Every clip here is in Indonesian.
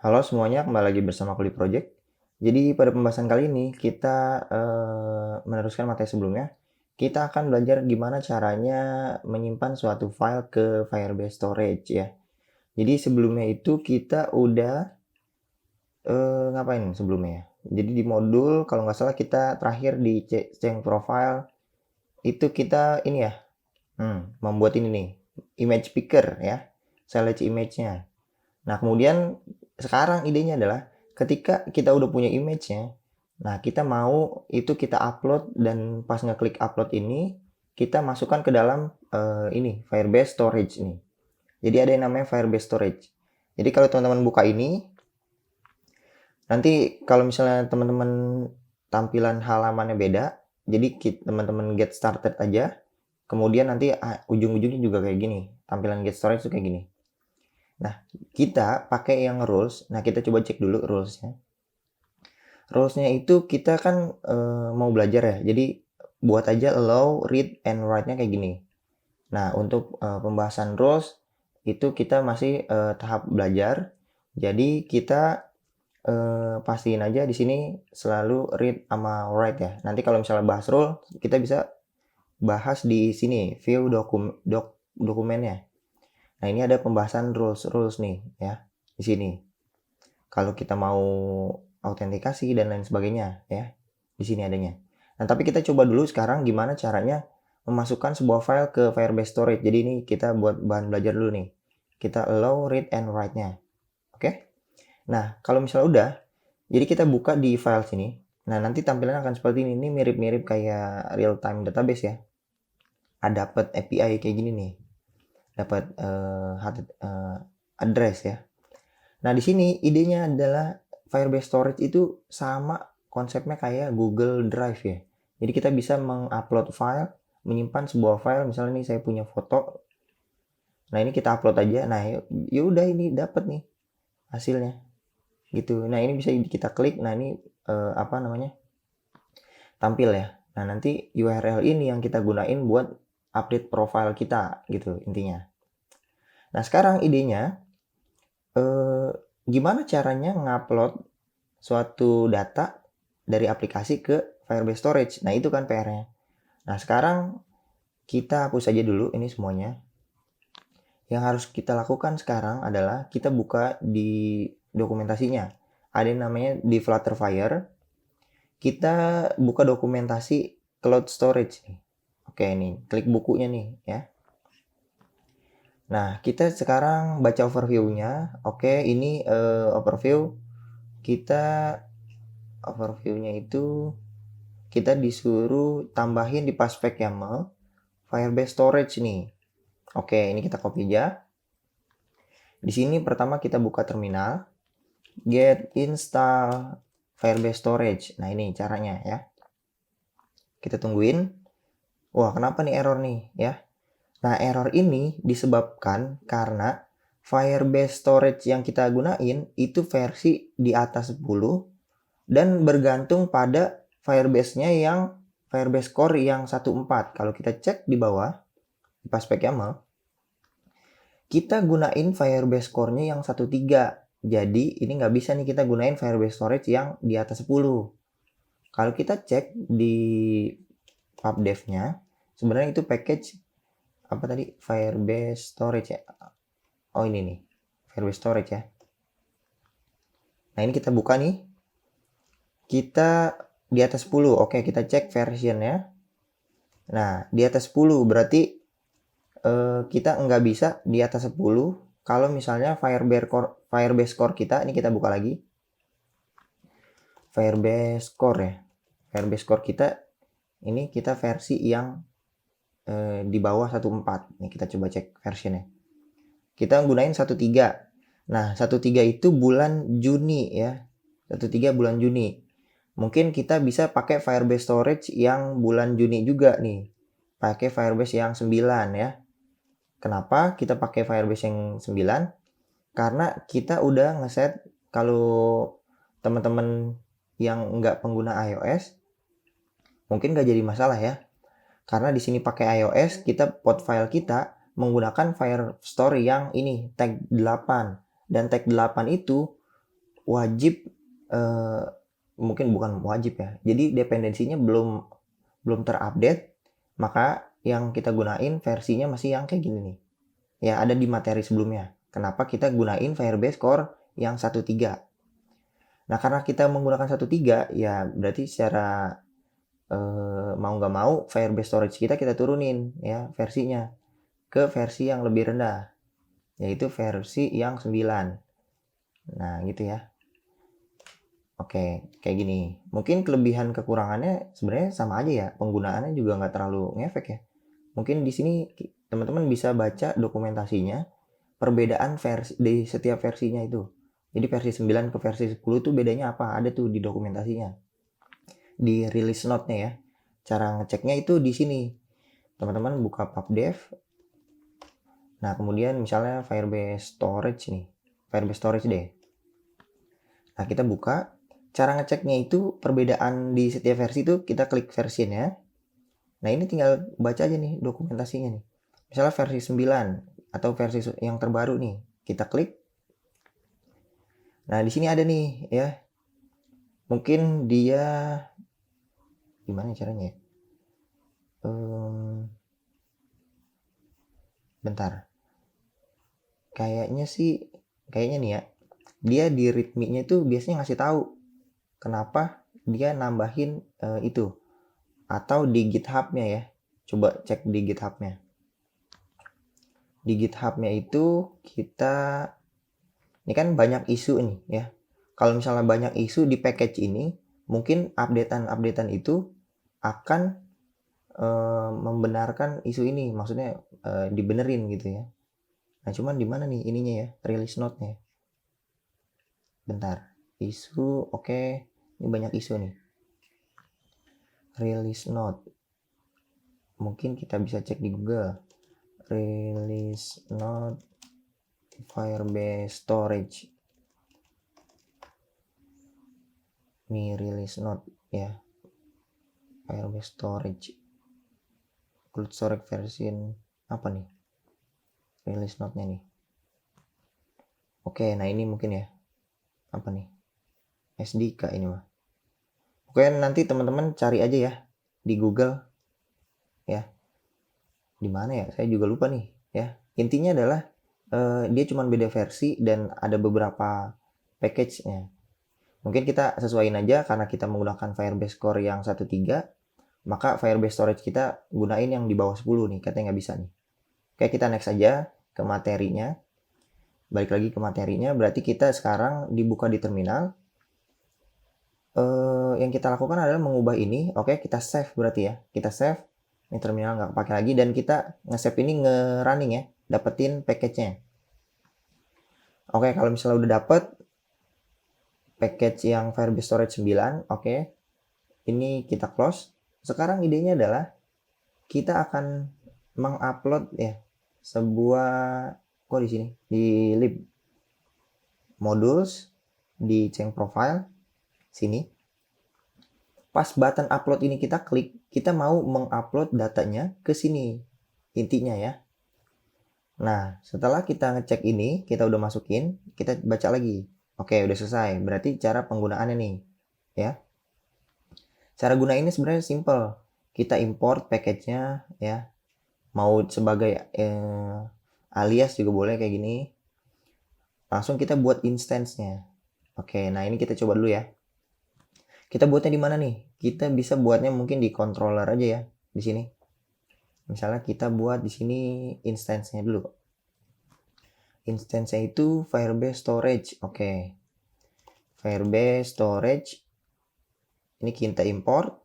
Halo semuanya, kembali lagi bersama Kuli Project. Jadi pada pembahasan kali ini kita meneruskan materi sebelumnya. Kita akan belajar gimana caranya menyimpan suatu file ke Firebase Storage ya. Jadi sebelumnya itu kita udah ngapain sebelumnya ya? Jadi di modul kalau nggak salah kita terakhir di change profile itu kita ini ya, membuat ini nih, image picker ya, select image-nya. Nah, kemudian sekarang idenya adalah ketika kita udah punya image-nya, nah kita mau itu kita upload dan pas ngeklik upload ini, kita masukkan ke dalam ini Firebase Storage nih. Jadi ada yang namanya Firebase Storage. Jadi kalau teman-teman buka ini, nanti kalau misalnya teman-teman tampilan halamannya beda, jadi teman-teman get started aja, kemudian nanti ujung-ujungnya juga kayak gini, tampilan get storage itu kayak gini. Nah, kita pakai yang rules. Nah, kita coba cek dulu rules-nya. Rules-nya itu kita kan mau belajar ya. Jadi buat aja allow, read, and write-nya kayak gini. Nah, untuk pembahasan rules itu kita masih tahap belajar. Jadi kita pastiin aja di sini selalu read sama write ya. Nanti kalau misalnya bahas rule, kita bisa bahas di sini view dokumennya. Nah, ini ada pembahasan rules nih ya di sini. Kalau kita mau autentikasi dan lain sebagainya ya. Di sini adanya. Nah, tapi kita coba dulu sekarang gimana caranya memasukkan sebuah file ke Firebase Storage. Jadi ini kita buat bahan belajar dulu nih. Kita allow read and write-nya. Oke? Nah, kalau misalnya udah, jadi kita buka di file sini. Nah, nanti tampilannya akan seperti ini. Ini mirip-mirip kayak real-time database ya. Dapat API kayak gini nih. Dapat address ya. Nah, di sini idenya adalah Firebase Storage itu sama konsepnya kayak Google Drive ya. Jadi kita bisa mengupload file, menyimpan sebuah file, misalnya nih saya punya foto. Nah, ini kita upload aja. Nah, ya udah ini dapat nih hasilnya. Gitu. Nah, ini bisa kita klik. Nah, ini apa namanya? Tampil ya. Nah, nanti URL ini yang kita gunain buat update profile kita gitu intinya. Nah, sekarang idenya gimana caranya ngupload suatu data dari aplikasi ke Firebase Storage. Nah, itu kan PR-nya. Nah, sekarang kita hapus aja dulu ini semuanya. Yang harus kita lakukan sekarang adalah kita buka di dokumentasinya. Ada yang namanya di Flutterfire. Kita buka dokumentasi cloud storage nih. Oke, ini klik bukunya nih ya. Nah, kita sekarang baca overview-nya. Oke, ini overview. Overview-nya itu kita disuruh tambahin di paspec YAML Firebase Storage nih. Oke, ini kita copy aja. Di sini pertama kita buka terminal, get install Firebase Storage. Nah, ini caranya ya. Kita tungguin. Wah, kenapa nih error nih ya? Nah, error ini disebabkan karena Firebase Storage yang kita gunain itu versi di atas 10 dan bergantung pada Firebase-nya yang Firebase Core yang 1.4. Kalau kita cek di bawah, di paspec YAML, kita gunain Firebase Core-nya yang 1.3. Jadi, ini nggak bisa nih kita gunain Firebase Storage yang di atas 10. Kalau kita cek di pubdev-nya, sebenarnya itu package apa tadi? Firebase Storage ya. Oh, ini nih. Firebase Storage ya. Nah, ini kita buka nih. Kita di atas 10. Oke, kita cek versionnya. Nah, di atas 10 berarti kita nggak bisa di atas 10 kalau misalnya Firebase Core kita, ini kita buka lagi. Firebase Core ya. Firebase Core kita, ini kita versi yang di bawah 1.4. Nih kita coba cek versionnya. Kita gunain 1.3. Nah, 1.3 itu bulan Juni ya. 1.3 bulan Juni. Mungkin kita bisa pakai Firebase Storage yang bulan Juni juga nih. Pakai Firebase yang 9 ya. Kenapa kita pakai Firebase yang 9? Karena kita udah ngeset kalau teman-teman yang nggak pengguna iOS mungkin nggak jadi masalah ya. Karena di sini pakai iOS, kita pot file kita menggunakan Firestore yang ini tag 8. Dan tag 8 itu wajib, mungkin bukan wajib ya, jadi dependensinya belum terupdate, maka yang kita gunain versinya masih yang kayak gini nih. Ya, ada di materi sebelumnya. Kenapa kita gunain Firebase Core yang 1.3. Nah, karena kita menggunakan 1.3, ya berarti secara mau nggak mau Firebase storage kita turunin ya versinya ke versi yang lebih rendah, yaitu versi yang 9. Nah, gitu ya. Oke, kayak gini. Mungkin kelebihan kekurangannya sebenarnya sama aja ya. Penggunaannya juga nggak terlalu ngefek ya. Mungkin di sini teman-teman bisa baca dokumentasinya, perbedaan versi di setiap versinya itu. Jadi versi 9 ke versi 10 tuh bedanya apa? Ada tuh di dokumentasinya. Di release note-nya ya. Cara ngeceknya itu di sini. Teman-teman buka pubdev. Nah, kemudian misalnya Firebase Storage nih. Firebase Storage deh. Nah, kita buka. Cara ngeceknya itu perbedaan di setiap versi itu kita klik versinya. Nah, ini tinggal baca aja nih dokumentasinya nih. Misalnya versi 9 atau versi yang terbaru nih. Kita klik. Nah, di sini ada nih ya. Mungkin dia gimana caranya ya? Bentar. Kayaknya nih ya. Dia di readme-nya itu biasanya ngasih tahu kenapa dia nambahin itu. Atau di GitHub-nya ya. Coba cek di GitHub-nya. Di GitHub-nya itu kita ini kan banyak isu nih ya. Kalau misalnya banyak isu di package ini, mungkin updatean itu akan membenarkan isu ini, maksudnya dibenerin gitu ya. Nah, cuman di mana nih ininya ya, release note-nya. Bentar, isu, oke. Ini banyak isu nih. Release note. Mungkin kita bisa cek di Google. Release note Firebase Storage. Ini release note ya. Firebase Storage. Cloud storage version apa nih? Release note-nya nih. Oke, nah ini mungkin ya. Apa nih? SDK ini mah. Oke, nanti teman-teman cari aja ya di Google ya. Di mana ya? Saya juga lupa nih ya. Intinya adalah dia cuma beda versi dan ada beberapa package-nya. Mungkin kita sesuaiin aja karena kita menggunakan Firebase Core yang 1.3, maka Firebase Storage kita gunain yang di bawah 10 nih, katanya nggak bisa nih. Oke, kita next aja ke materinya. Balik lagi ke materinya, berarti kita sekarang dibuka di terminal. Yang kita lakukan adalah mengubah ini. Oke, kita save berarti ya. Kita save. Ini terminal nggak pakai lagi dan kita nge-save ini nge-running ya. Dapetin package-nya. Oke, kalau misalnya udah dapet package yang Firebase Storage 9, oke. Ini kita close. Sekarang idenya adalah kita akan mengupload ya sebuah di sini di lib modules di change profile sini. Pas button upload ini kita klik, kita mau mengupload datanya ke sini. Intinya ya. Nah, setelah kita ngecek ini, kita udah masukin, kita baca lagi. Oke, udah selesai. Berarti cara penggunaannya nih, ya. Cara gunainnya sebenarnya simple. Kita import package-nya ya. Mau sebagai alias juga boleh kayak gini. Langsung kita buat instance-nya. Oke, nah ini kita coba dulu ya. Kita buatnya di mana nih? Kita bisa buatnya mungkin di controller aja ya, di sini. Misalnya kita buat di sini instance-nya dulu. Instance-nya itu Firebase Storage. Oke. Firebase Storage. Ini kita import.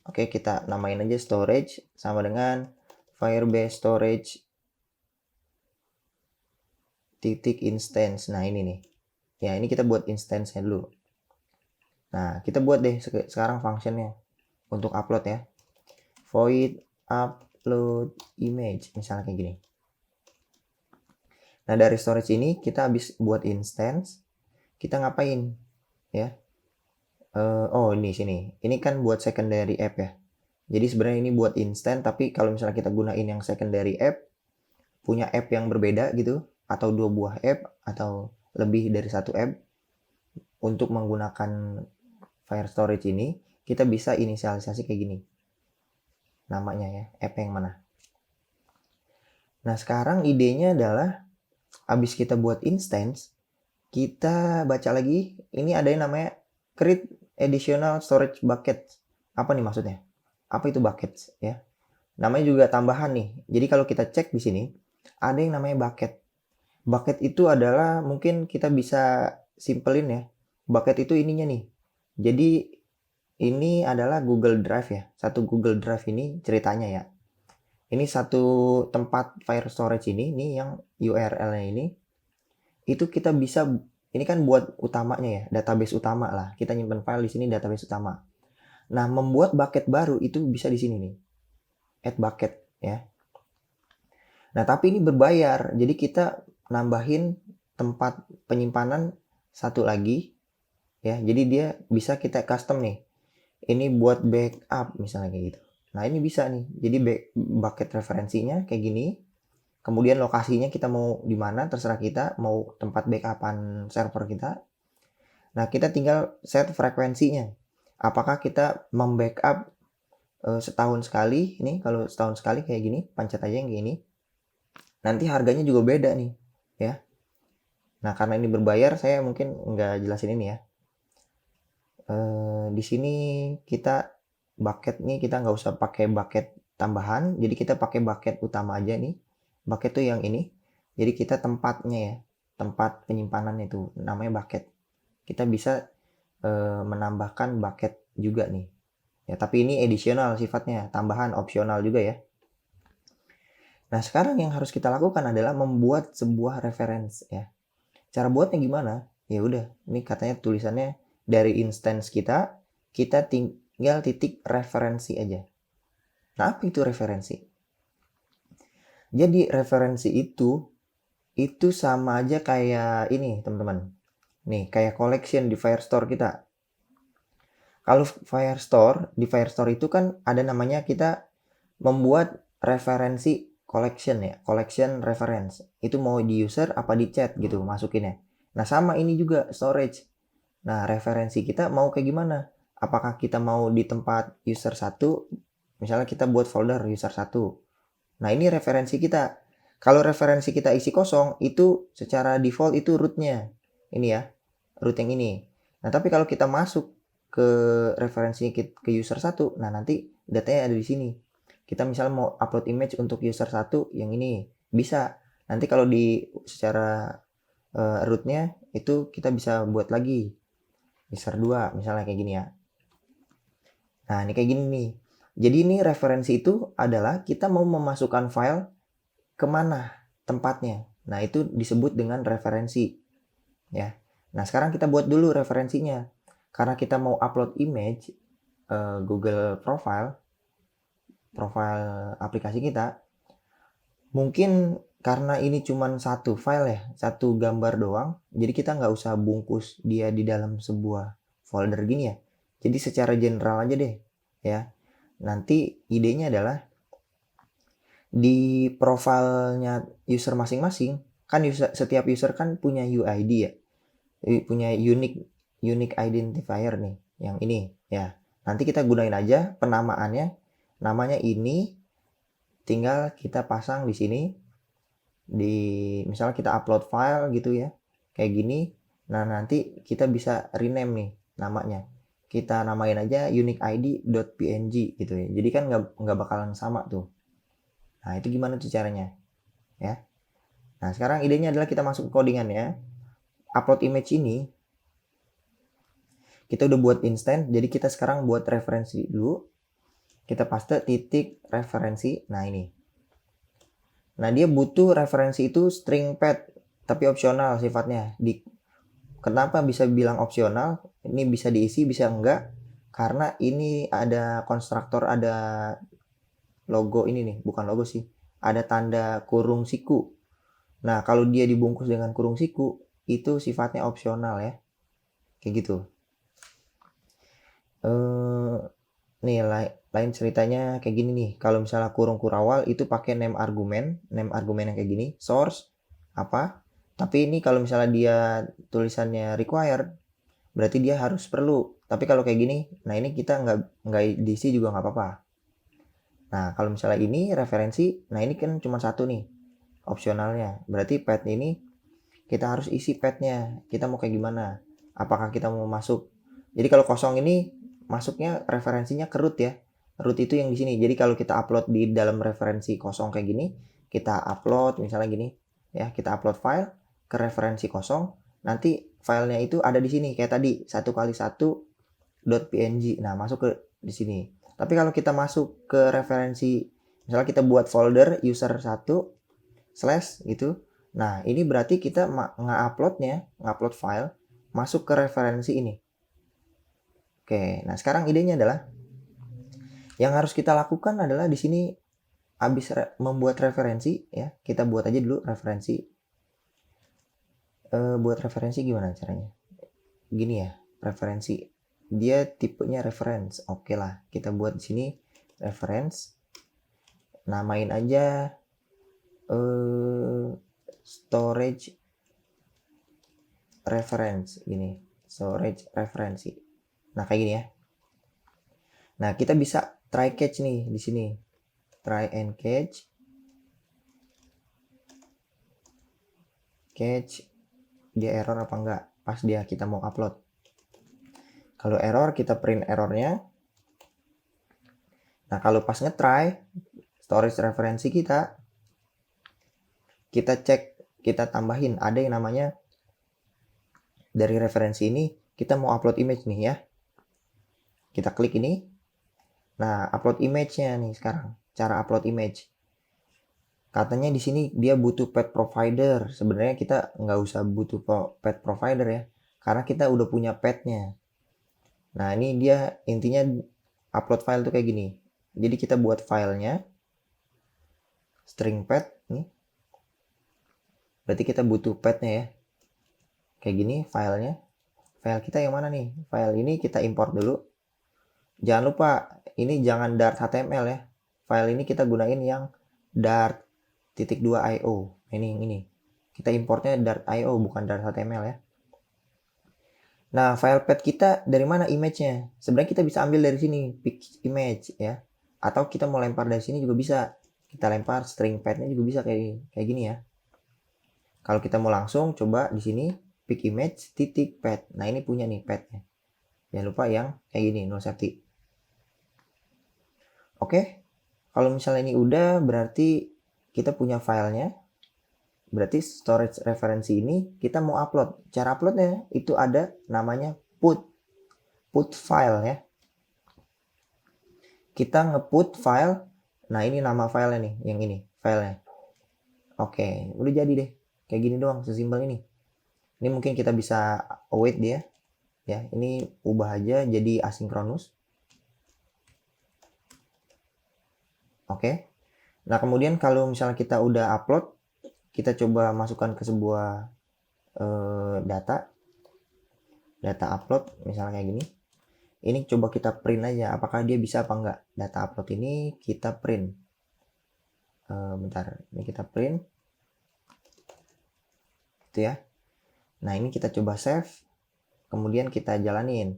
Oke, kita namain aja storage sama dengan Firebase Storage titik instance. Nah, ini nih. Ya, ini kita buat instance-nya dulu. Nah, kita buat deh sekarang functionnya untuk upload ya. Void upload image, misalnya kayak gini. Nah, dari storage ini kita habis buat instance. Kita ngapain? Ya. Ini sini. Ini kan buat secondary app ya. Jadi sebenarnya ini buat instant, tapi kalau misalnya kita gunain yang secondary app, punya app yang berbeda gitu, atau 2 buah app, atau lebih dari 1 app, untuk menggunakan file storage ini, kita bisa inisialisasi kayak gini. Namanya ya, app yang mana. Nah, sekarang idenya adalah habis kita buat instance, kita baca lagi, ini ada yang namanya create additional storage buckets. Apa nih maksudnya? Apa itu buckets ya? Namanya juga tambahan nih. Jadi kalau kita cek di sini, ada yang namanya bucket. Bucket itu adalah mungkin kita bisa simpelin ya. Bucket itu ininya nih. Jadi ini adalah Google Drive ya. Satu Google Drive ini ceritanya ya. Ini satu tempat file storage ini yang URL-nya ini. Itu kita bisa, ini kan buat utamanya ya, database utama lah. Kita nyimpen file di sini database utama. Nah, membuat bucket baru itu bisa di sini nih. Add bucket ya. Nah, tapi ini berbayar. Jadi kita nambahin tempat penyimpanan satu lagi ya. Jadi dia bisa kita custom nih. Ini buat backup misalnya kayak gitu. Nah, ini bisa nih. Jadi bucket referensinya kayak gini. Kemudian lokasinya kita mau di mana terserah kita, mau tempat backupan server kita. Nah, kita tinggal set frekuensinya. Apakah kita membackup setahun sekali? Ini kalau setahun sekali kayak gini, pencet aja yang kayak gini. Nanti harganya juga beda nih ya. Nah, karena ini berbayar, saya mungkin nggak jelasin ini ya. Di sini kita bucket nih, kita nggak usah pakai bucket tambahan, jadi kita pakai bucket utama aja nih. Bucket tuh yang ini. Jadi kita tempatnya ya, tempat penyimpanan itu namanya bucket. Kita bisa menambahkan bucket juga nih. Ya, tapi ini additional sifatnya, tambahan, opsional juga ya. Nah, sekarang yang harus kita lakukan adalah membuat sebuah reference ya. Cara buatnya gimana? Ya udah, ini katanya tulisannya dari instance kita tinggal titik referensi aja. Nah, apa itu referensi? Jadi referensi itu sama aja kayak ini, teman-teman. Nih, kayak collection di Firestore kita. Kalau di Firestore itu kan ada namanya kita membuat referensi collection ya, collection reference. Itu mau di user apa di chat gitu masukinnya. Nah, sama ini juga storage. Nah, referensi kita mau kayak gimana? Apakah kita mau di tempat user 1, misalnya kita buat folder user 1. Nah, ini referensi kita. Kalau referensi kita isi kosong, itu secara default itu rootnya. Ini ya, root yang ini. Nah, tapi kalau kita masuk ke referensi ke user 1, nah nanti datanya ada di sini. Kita misalnya mau upload image untuk user 1 yang ini, bisa. Nanti kalau di secara rootnya itu kita bisa buat lagi user 2 misalnya kayak gini ya. Nah, ini kayak gini nih. Jadi ini referensi itu adalah kita mau memasukkan file kemana tempatnya. Nah, itu disebut dengan referensi ya. Nah, sekarang kita buat dulu referensinya. Karena kita mau upload image Google profile aplikasi kita, mungkin karena ini cuma satu file ya, satu gambar doang, jadi kita nggak usah bungkus dia di dalam sebuah folder gini ya. Jadi secara general aja deh ya. Nanti idenya adalah di profilnya user masing-masing, kan setiap user kan punya UID ya, punya unique identifier nih, yang ini ya. Nanti kita gunain aja penamaannya, namanya ini, tinggal kita pasang di sini, misalnya kita upload file gitu ya, kayak gini. Nah, nanti kita bisa rename nih namanya. Kita namain aja uniqueid.png gitu ya. Jadi kan nggak bakalan sama tuh. Nah, itu gimana tuh caranya ya. Nah, sekarang idenya adalah kita masuk ke codingan ya. Upload image ini kita udah buat instant, jadi kita sekarang buat referensi dulu. Kita paste titik referensi. Nah, ini. Nah, dia butuh referensi itu string path, tapi opsional sifatnya. Kenapa bisa bilang opsional? Ini bisa diisi, bisa enggak. Karena ini ada konstruktor, ada logo ini nih, bukan logo sih. Ada tanda kurung siku. Nah, kalau dia dibungkus dengan kurung siku, itu sifatnya opsional ya. Kayak gitu. Nih, lain ceritanya kayak gini nih. Kalau misalnya kurung kurawal itu pakai name argumen yang kayak gini, source apa. Tapi ini kalau misalnya dia tulisannya required, berarti dia harus perlu. Tapi kalau kayak gini, nah ini kita nggak diisi juga nggak apa-apa. Nah kalau misalnya ini referensi, nah ini kan cuma satu nih opsionalnya. Berarti pet ini kita harus isi petnya. Kita mau kayak gimana? Apakah kita mau masuk? Jadi kalau kosong ini masuknya referensinya ke root ya. Root itu yang di sini. Jadi kalau kita upload di dalam referensi kosong kayak gini, kita upload misalnya gini ya, kita upload file ke referensi kosong, nanti filenya itu ada di sini kayak tadi 1x1.png. Nah, masuk ke di sini. Tapi kalau kita masuk ke referensi, misalnya kita buat folder user1 slash gitu. Nah, ini berarti kita ngupload file masuk ke referensi ini. Oke, nah sekarang idenya adalah yang harus kita lakukan adalah di sini habis membuat referensi ya, kita buat aja dulu referensi. Buat referensi gimana caranya? Gini ya, referensi. Dia tipenya reference. Oke lah, kita buat di sini reference. Namain aja storage reference gini, storage referensi. Nah, kayak gini ya. Nah, kita bisa try catch nih di sini. Try and catch. Catch dia error apa enggak pas kita mau upload. Kalau error kita print errornya. Nah, kalau pas nge-try storage referensi kita cek, kita tambahin ada yang namanya dari referensi ini kita mau upload image nih ya. Kita klik ini. Nah, upload image-nya nih sekarang. Cara upload image. Katanya di sini dia butuh pet provider. Sebenarnya kita nggak usah butuh pet provider ya. Karena kita udah punya petnya. Nah, ini dia intinya upload file tuh kayak gini. Jadi kita buat filenya. String pet nih. Berarti kita butuh petnya ya. Kayak gini filenya. File kita yang mana nih? File ini kita import dulu. Jangan lupa, ini jangan Dart HTML ya. File ini kita gunain yang Dart.2io. Ini. Kita importnya Dart.io bukan Dart HTML ya. Nah, file pet kita dari mana image-nya? Sebenarnya kita bisa ambil dari sini, pick image ya. Atau kita mau lempar dari sini juga bisa. Kita lempar string pet-nya juga bisa kayak gini ya. Kalau kita mau langsung coba di sini pick image titik pet. Nah, ini punya nih pet-nya. Jangan lupa yang kayak gini, no safety. Oke. Kalau misalnya ini udah, berarti kita punya filenya. Berarti storage referensi ini kita mau upload. Cara uploadnya itu ada namanya put file ya. Kita nge-put file. Nah, ini nama filenya nih, yang ini filenya. Oke, udah jadi deh. Kayak gini doang, sesimpel ini. Ini mungkin kita bisa await dia. Ya, ini ubah aja jadi asinkronus. Oke. Nah, kemudian kalau misalnya kita udah upload, kita coba masukkan ke sebuah data upload misalnya kayak gini. Ini coba kita print aja apakah dia bisa apa enggak. Data upload ini kita print. Bentar, ini kita print. Itu ya. Nah, ini kita coba save. Kemudian kita jalanin.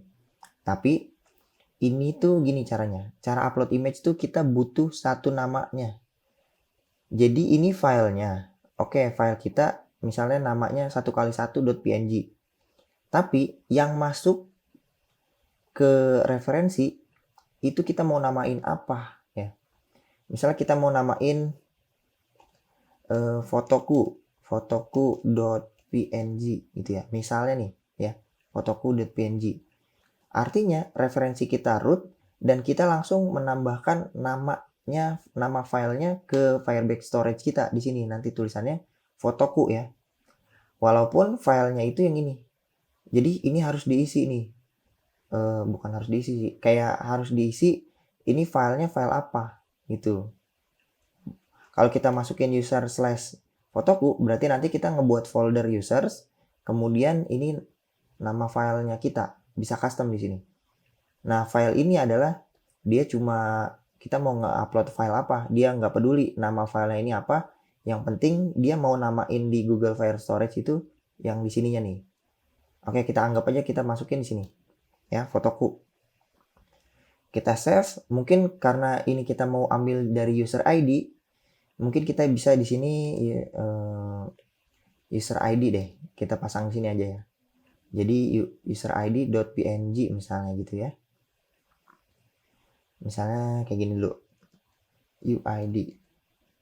Tapi ini tuh gini caranya. Cara upload image tuh kita butuh satu namanya. Jadi ini filenya. Oke, file kita misalnya namanya 1x1.png. Tapi yang masuk ke referensi itu kita mau namain apa ya. Misalnya kita mau namain fotoku.png gitu ya. Misalnya nih ya, fotoku.png. Artinya referensi kita root dan kita langsung menambahkan nama filenya ke Firebase storage kita di sini. Nanti tulisannya fotoku ya. Walaupun filenya itu yang ini. Jadi ini harus diisi nih. Bukan harus diisi sih. Kayak harus diisi ini filenya file apa gitu. Kalau kita masukin user slash fotoku, berarti nanti kita ngebuat folder users, kemudian ini nama filenya kita bisa custom di sini. Nah, file ini adalah dia cuma kita mau nge-upload file apa, dia nggak peduli nama filenya ini apa. Yang penting dia mau namain di Google File Storage itu yang di sininya nih. Oke, kita anggap aja kita masukin di sini ya, fotoku. Kita save, mungkin karena ini kita mau ambil dari user ID, mungkin kita bisa di sini user ID deh, kita pasang sini aja ya. Jadi user ID.png misalnya gitu ya. Misalnya kayak gini dulu. UID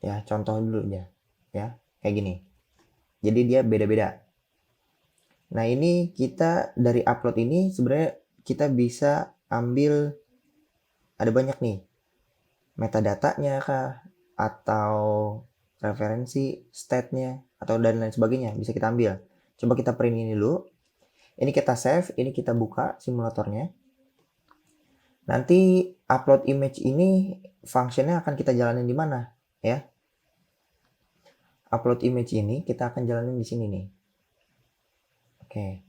ya, contoh dulu ya, kayak gini. Jadi dia beda-beda. Nah, ini kita dari upload ini sebenarnya kita bisa ambil, ada banyak nih, metadatanya kah, atau referensi, state-nya, atau dan lain sebagainya, bisa kita ambil. Coba kita print ini dulu. Ini kita save, ini kita buka simulatornya. Nanti upload image ini functionnya akan kita jalanin di mana ya? Upload image ini kita akan jalanin di sini nih. Oke.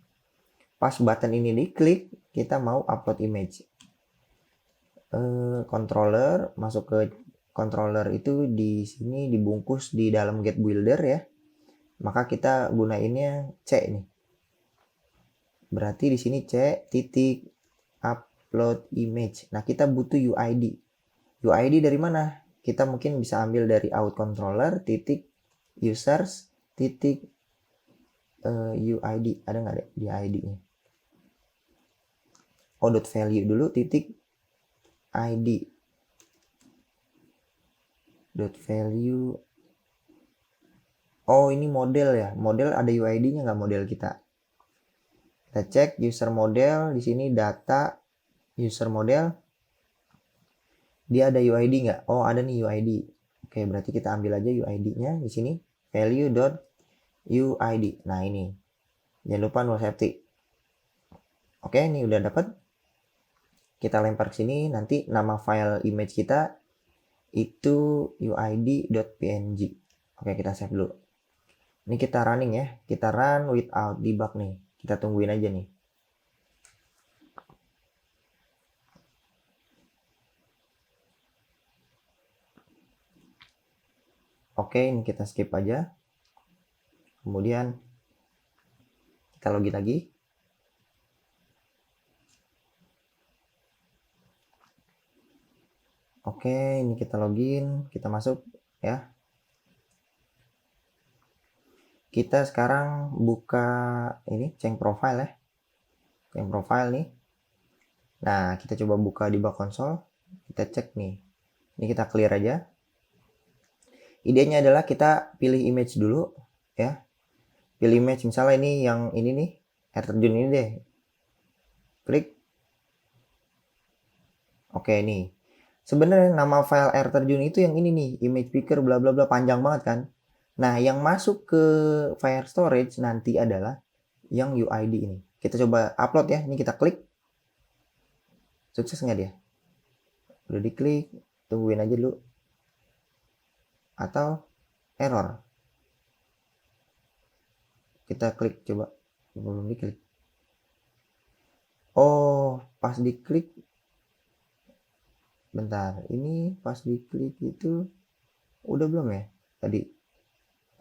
Pas button ini diklik, kita mau upload image. Controller, masuk ke controller itu di sini dibungkus di dalam get builder ya. Maka kita gunainnya C nih. Berarti di sini C titik upload image. Nah, kita butuh UID. UID dari mana? Kita mungkin bisa ambil dari out controller titik users titik UID. Ada nggak deh di ID-nya? value dulu titik ID. Value. Oh, ini model ya. Model ada UID-nya nggak model kita? Kita cek user model di sini, data user model. Dia ada UID nggak? Oh, ada nih UID. Oke, berarti kita ambil aja UID-nya di sini. Value.uid. Nah, ini. Jangan lupa null safety. Oke, ini udah dapat. Kita lempar ke sini, nanti nama file image kita itu uid.png. Oke, kita save dulu. Ini kita running ya. Kita run without debug nih. Kita tungguin aja nih. Oke, ini kita skip aja. Kemudian kita login lagi. Oke, ini kita login, kita masuk ya. Kita sekarang buka ini change profile ya. Change profile nih. Nah, kita coba buka di bawah konsol. Kita cek nih. Ini kita clear aja. Idenya adalah kita pilih image dulu ya. Pilih image, misalnya ini yang ini nih, air terjun ini deh. Klik. Oke, nih. Sebenarnya nama file air terjun itu yang ini nih, image picker bla bla bla, panjang banget kan. Nah, yang masuk ke file storage nanti adalah yang UID ini. Kita coba upload ya. Ini kita klik. Sukses nggak dia? Udah diklik, tungguin aja dulu. Atau error. Kita klik coba. Belum diklik. Oh, pas diklik. Bentar, ini pas diklik itu udah belum ya tadi?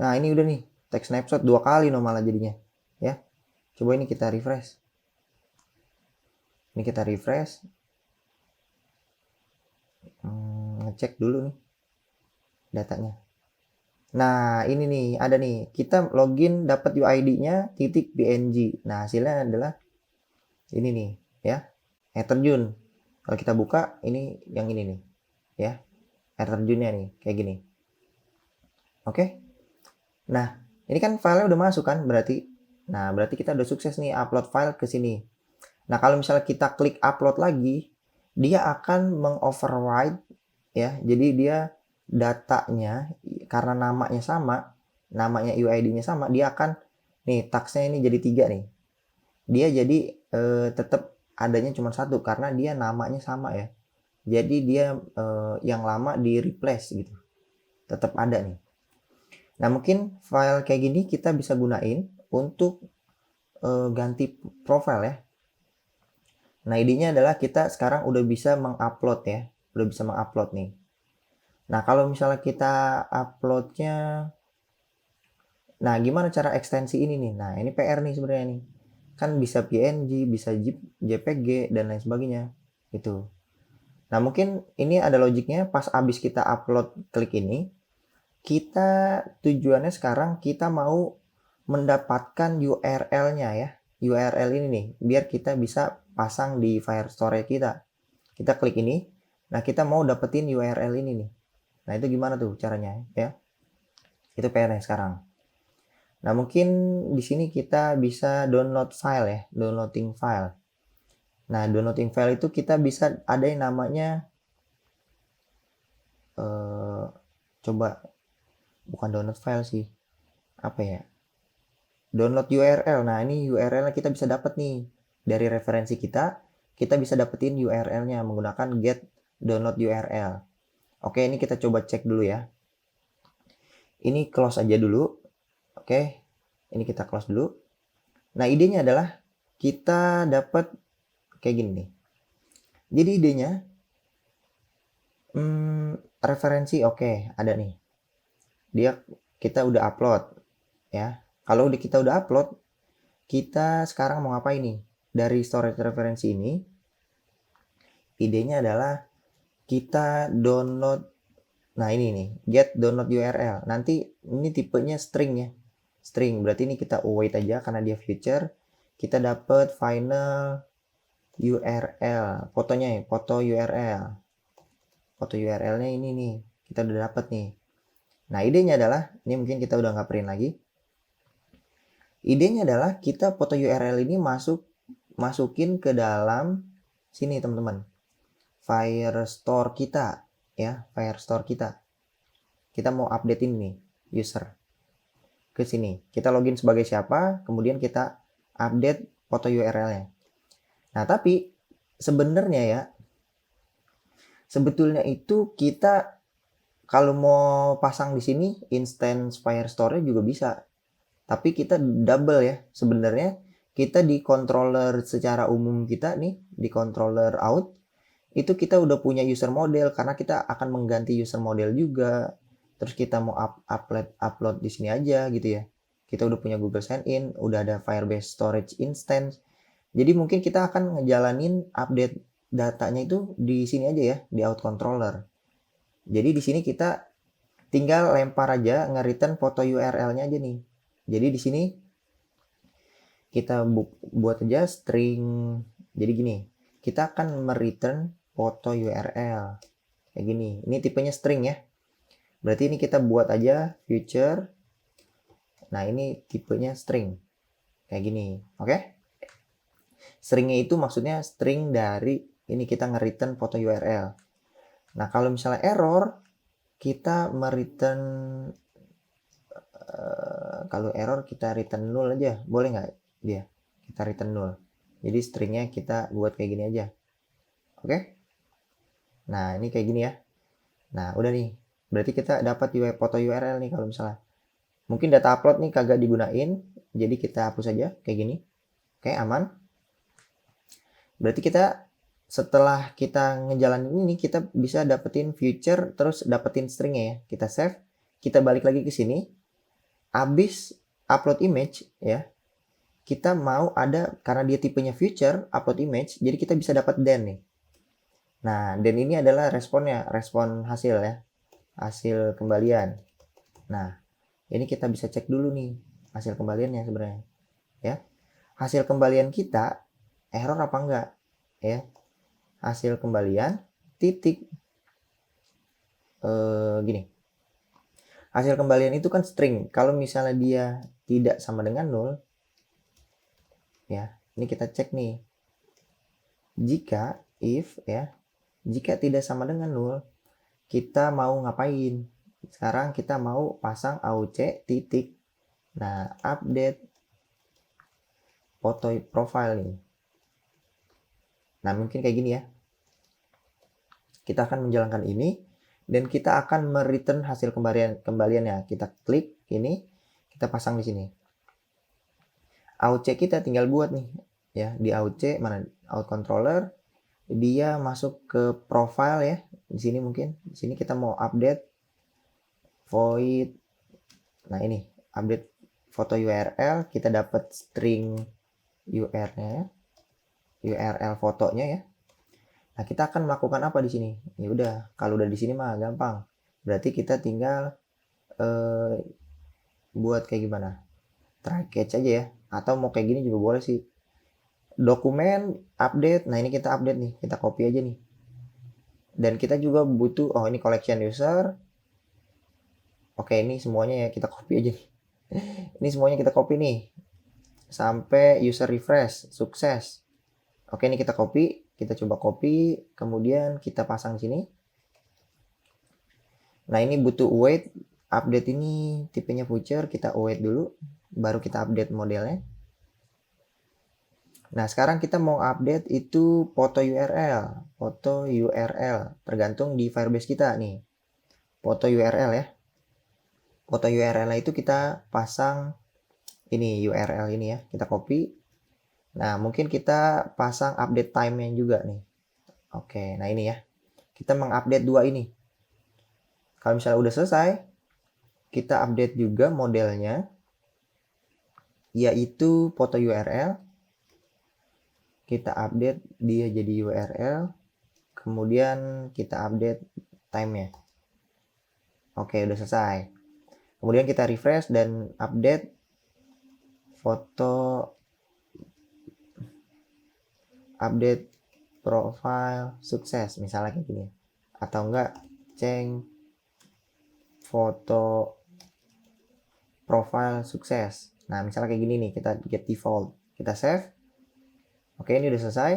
Nah, ini udah nih. Text snapshot 2 kali malah jadinya. Ya. Coba ini kita refresh. Ini kita refresh. Ngecek dulu nih datanya. Nah, ini nih, ada nih. Kita login dapat UID-nya .png. Nah, hasilnya adalah ini nih, ya. Air terjun. Kalau kita buka, ini yang ini nih, ya. Air terjunnya nih, kayak gini. Oke. Nah, ini kan filenya udah masuk kan, berarti. Nah, berarti kita udah sukses nih upload file ke sini. Nah, kalau misalnya kita klik upload lagi, dia akan mengoverride ya. Jadi dia datanya karena namanya sama, namanya UID-nya sama, dia akan nih tagsnya ini jadi 3 nih. Dia jadi tetap adanya cuma 1 karena dia namanya sama ya. Jadi dia yang lama di replace gitu. Tetap ada nih. Nah, mungkin file kayak gini kita bisa gunain untuk ganti profile ya. Nah, idenya adalah kita sekarang udah bisa mengupload ya. Udah bisa mengupload nih. Nah, kalau misalnya kita uploadnya, nah gimana cara ekstensi ini nih? Nah, ini PR nih sebenarnya nih. Kan bisa PNG, bisa JPG dan lain sebagainya. Gitu. Nah, mungkin ini ada logiknya pas abis kita upload klik ini, kita tujuannya sekarang kita mau mendapatkan URL-nya ya. URL ini nih, biar kita bisa pasang di Firestore kita. Kita klik ini, nah kita mau dapetin URL ini nih. Nah, itu gimana tuh caranya ya? Itu PR-nya sekarang. Nah, mungkin di sini kita bisa download file ya, downloading file. Nah, downloading file itu kita bisa ada yang namanya coba bukan download file sih. Apa ya? Download URL. Nah, ini URL-nya kita bisa dapat nih dari referensi kita. Kita bisa dapetin URL-nya menggunakan get download URL. Oke, ini kita coba cek dulu ya. Ini close aja dulu. Oke, ini kita close dulu. Nah, idenya adalah kita dapat kayak gini nih. Jadi idenya referensi oke, ada nih. Kita udah upload ya. Kalau kita udah upload, kita sekarang mau ngapain nih? Dari storage referensi ini, idenya adalah kita download. Nah, ini nih, get download URL. Nanti ini tipenya string ya. String, berarti ini kita await aja karena dia future. Kita dapat final URL, fotonya ya, foto URL. Foto URL-nya ini nih, kita udah dapat nih. Nah, idenya adalah, ini mungkin kita udah nggak print lagi. Idenya adalah kita foto URL ini masukin ke dalam sini teman-teman. Firestore kita ya, Firestore kita. Kita mau update ini nih, user. Ke sini. Kita login sebagai siapa, kemudian kita update foto URL-nya. Nah, tapi sebenarnya ya, sebetulnya itu kita kalau mau pasang di sini instance Firestore juga bisa. Tapi kita double ya. Sebenarnya kita di controller secara umum kita nih, di controller out, itu kita udah punya user model karena kita akan mengganti user model juga. Terus kita mau upload di sini aja gitu ya. Kita udah punya Google Sign In, udah ada Firebase Storage Instance. Jadi mungkin kita akan ngejalanin update datanya itu di sini aja ya, di out controller. Jadi di sini kita tinggal lempar aja nge-return foto URL-nya aja nih. Jadi di sini kita buat aja string. Jadi gini, kita akan mereturn foto URL kayak gini. Ini tipenya string ya. Berarti ini kita buat aja future. Nah, ini tipenya string kayak gini. Oke? Stringnya itu maksudnya string dari ini kita nge-return foto URL. Nah, kalau misalnya error, kita mereturn kalau error kita return null aja. Boleh nggak dia? Kita return null. Jadi stringnya kita buat kayak gini aja. Oke? Nah, ini kayak gini ya. Nah, udah nih. Berarti kita dapat foto URL nih kalau misalnya. Mungkin data upload nih kagak digunain. Jadi kita hapus aja kayak gini. Oke, aman. Berarti kita setelah kita ngejalanin ini kita bisa dapetin future terus dapetin stringnya ya. Kita save, kita balik lagi ke sini. Abis upload image ya. Kita mau ada karena dia tipenya future upload image, jadi kita bisa dapat den nih. Nah, den ini adalah responnya, respon hasil ya. Hasil kembalian. Nah, ini kita bisa cek dulu nih hasil kembaliannya sebenarnya. Ya. Hasil kembalian kita error apa enggak? Ya. Hasil kembalian titik gini. Hasil kembalian itu kan string. Kalau misalnya dia tidak sama dengan 0 ya. Ini kita cek nih. Jika if ya, jika tidak sama dengan 0, kita mau ngapain? Sekarang kita mau pasang auc titik. Nah, update foto profile nih. Nah, mungkin kayak gini ya. Kita akan menjalankan ini dan kita akan mereturn hasil kembaliannya. Kita klik ini, kita pasang di sini. Auc kita tinggal buat nih ya, di auc mana out controller, dia masuk ke profile ya. Di sini mungkin, di sini kita mau update void. Nah, ini update foto URL, kita dapat string URL fotonya ya. Nah, kita akan melakukan apa di sini? Ya udah, kalau udah di sini mah gampang. Berarti kita tinggal buat kayak gimana? Try catch aja ya. Atau mau kayak gini juga boleh sih. Dokumen update. Nah, ini kita update nih. Kita copy aja nih. Dan kita juga butuh, oh ini collection user. Oke, ini semuanya ya kita copy aja nih. Ini semuanya kita copy nih. Sampai user refresh, sukses. Oke, ini kita copy. Kita coba copy. Kemudian kita pasang sini. Nah, ini butuh await. Update ini tipenya future. Kita await dulu. Baru kita update modelnya. Nah, sekarang kita mau update itu foto URL. Foto URL. Tergantung di Firebase kita nih. Foto URL ya. Foto URL itu kita pasang ini URL ini ya. Kita copy. Nah, mungkin kita pasang update time-nya juga nih. Oke, nah ini ya. Kita mengupdate dua ini. Kalau misalnya udah selesai, kita update juga modelnya, yaitu foto URL. Kita update dia jadi URL. Kemudian kita update time-nya. Oke, udah selesai. Kemudian kita refresh dan update foto, update profile sukses, misalnya kayak gini. Atau enggak, change foto profile sukses. Nah, misalnya kayak gini nih, kita get default. Kita save. Oke, ini udah selesai.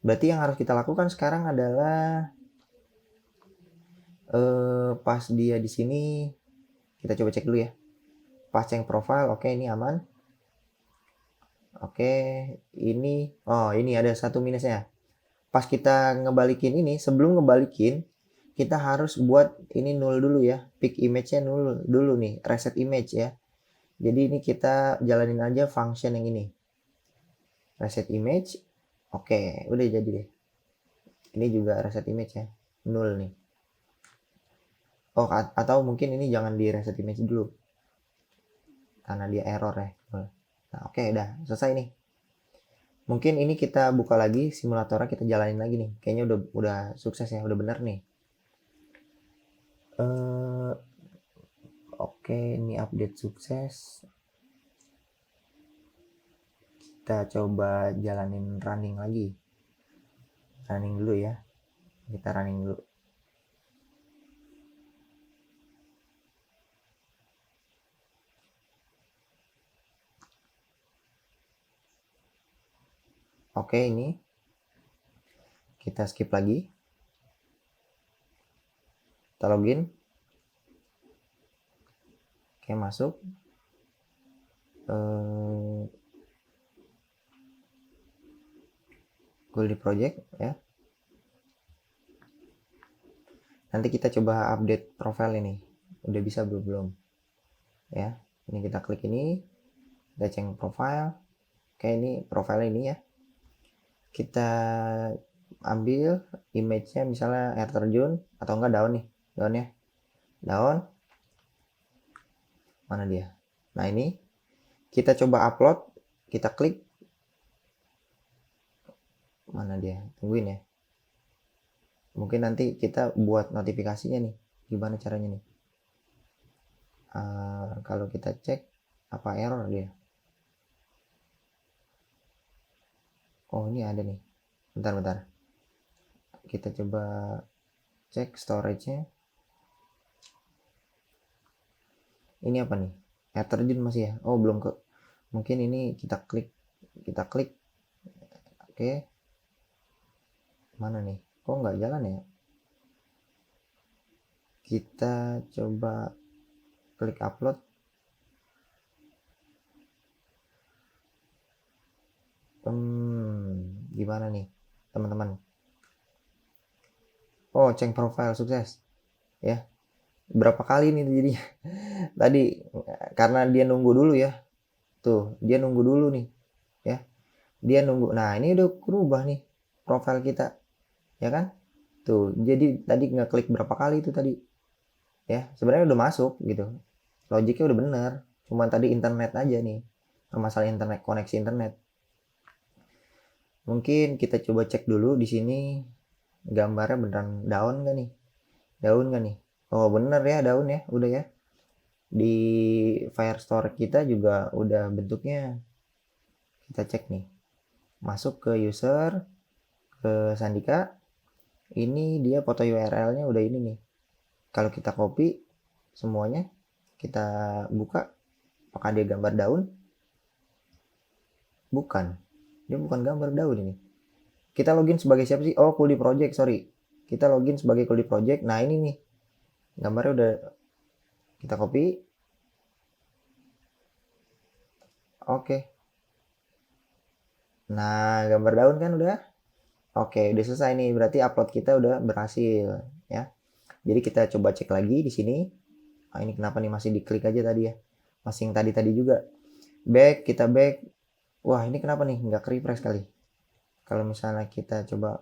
Berarti yang harus kita lakukan sekarang adalah pas dia di sini, kita coba cek dulu ya. Pas change profile, oke ini aman. Oke, ini ada satu minusnya. Pas kita ngebalikin ini, sebelum ngebalikin, kita harus buat ini null dulu ya. Pick image-nya null dulu nih, reset image ya. Jadi ini kita jalanin aja function yang ini. Reset image. Oke, udah jadi deh. Ini juga reset image ya. Null nih. Oh, atau mungkin ini jangan di reset image dulu. Karena dia error ya. Nah, oke, udah selesai nih. Mungkin ini kita buka lagi simulatornya, kita jalanin lagi nih. Kayaknya udah sukses ya, udah bener nih. Oke, ini update sukses. Kita coba jalanin running lagi. Running dulu ya. Kita running dulu. Oke, ini kita skip lagi. Kita login. Oke, masuk. Google di project ya. Nanti kita coba update profile ini. Udah bisa belum? Ya. Ini kita klik ini. Kita change profile. Oke, ini profile ini ya. Kita ambil image-nya misalnya air terjun atau enggak daun nih. Daunnya. Daun. Mana dia? Nah, ini kita coba upload. Kita klik. Mana dia? Tungguin ya. Mungkin nanti kita buat notifikasinya nih. Gimana caranya nih? Kalau kita cek apa error dia? Oh, ini ada nih. Bentar. Kita coba cek storage-nya. Ini apa nih? Air terjun masih ya? Oh, belum ke. Mungkin ini kita klik. Oke. Mana nih? Kok nggak jalan ya? Kita coba klik upload. Gimana nih teman-teman? Oh, change profile sukses ya. Berapa kali nih jadinya? Tadi karena dia nunggu dulu ya. Tuh, dia nunggu dulu nih ya. Dia nunggu. Nah, ini udah berubah nih profile kita. Ya kan? Tuh, jadi tadi ngeklik berapa kali itu tadi? Ya, sebenarnya udah masuk gitu. Logiknya udah bener. Cuman tadi internet aja nih. Masalah internet, koneksi internet. Mungkin kita coba cek dulu di sini gambarnya beneran daun nggak nih? Daun nggak nih? Oh bener ya, daun ya, udah ya. Di Firestore kita juga udah bentuknya. Kita cek nih. Masuk ke user, ke Sandika. Ini dia foto URL-nya udah ini nih. Kalau kita copy semuanya, kita buka, apakah dia gambar daun? Bukan. Dia bukan gambar daun ini. Kita login sebagai siapa sih? Oh, Kuldi Project, sorry. Kita login sebagai Kuldi Project. Nah, ini nih. Gambarnya udah kita copy. Oke. Nah, gambar daun kan udah. Oke, udah selesai nih. Berarti upload kita udah berhasil, ya. Jadi kita coba cek lagi di sini. Ah, ini kenapa nih masih diklik aja tadi ya? Masih yang tadi-tadi juga. Back, kita back. Wah, ini kenapa nih nggak refresh kali? Kalau misalnya kita coba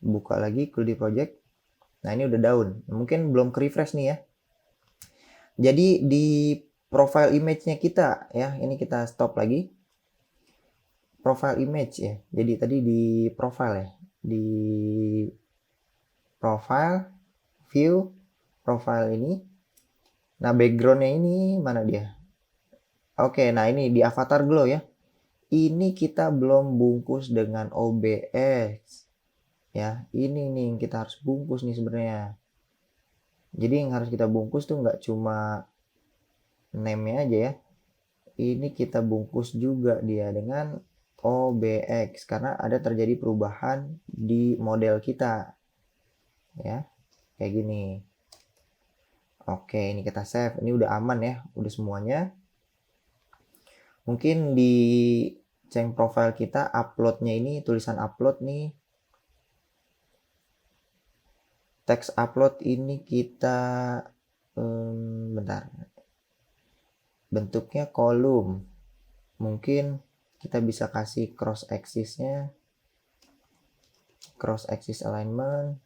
buka lagi Kuldi Project. Nah, ini udah daun. Mungkin belum refresh nih ya. Jadi di profile image-nya kita ya, ini kita stop lagi. Profile image ya. Jadi tadi di profile ya. Di profile, view, profile ini. Nah, background-nya ini mana dia? Oke, nah ini di avatar glow ya. Ini kita belum bungkus dengan OBS. Ya, ini nih yang kita harus bungkus nih sebenarnya. Jadi yang harus kita bungkus tuh nggak cuma name-nya aja ya. Ini kita bungkus juga dia dengan OBX karena ada terjadi perubahan di model kita. Ya, kayak gini. Oke, ini kita save. Ini udah aman ya, udah semuanya. Mungkin di ceng profile kita uploadnya ini tulisan upload nih. Teks upload ini kita bentar. Bentuknya kolom. Mungkin kita bisa kasih cross axis-nya. Cross axis alignment.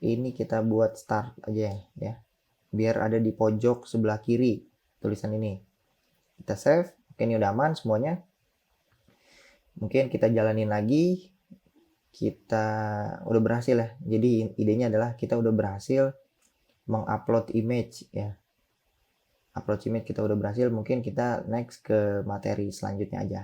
Ini kita buat start aja ya. Biar ada di pojok sebelah kiri tulisan ini. Kita save. Oke, ini udah aman semuanya. Mungkin kita jalanin lagi. Kita udah berhasil ya. Jadi idenya adalah kita udah berhasil mengupload image ya. Upload image kita udah berhasil. Mungkin kita next ke materi selanjutnya aja.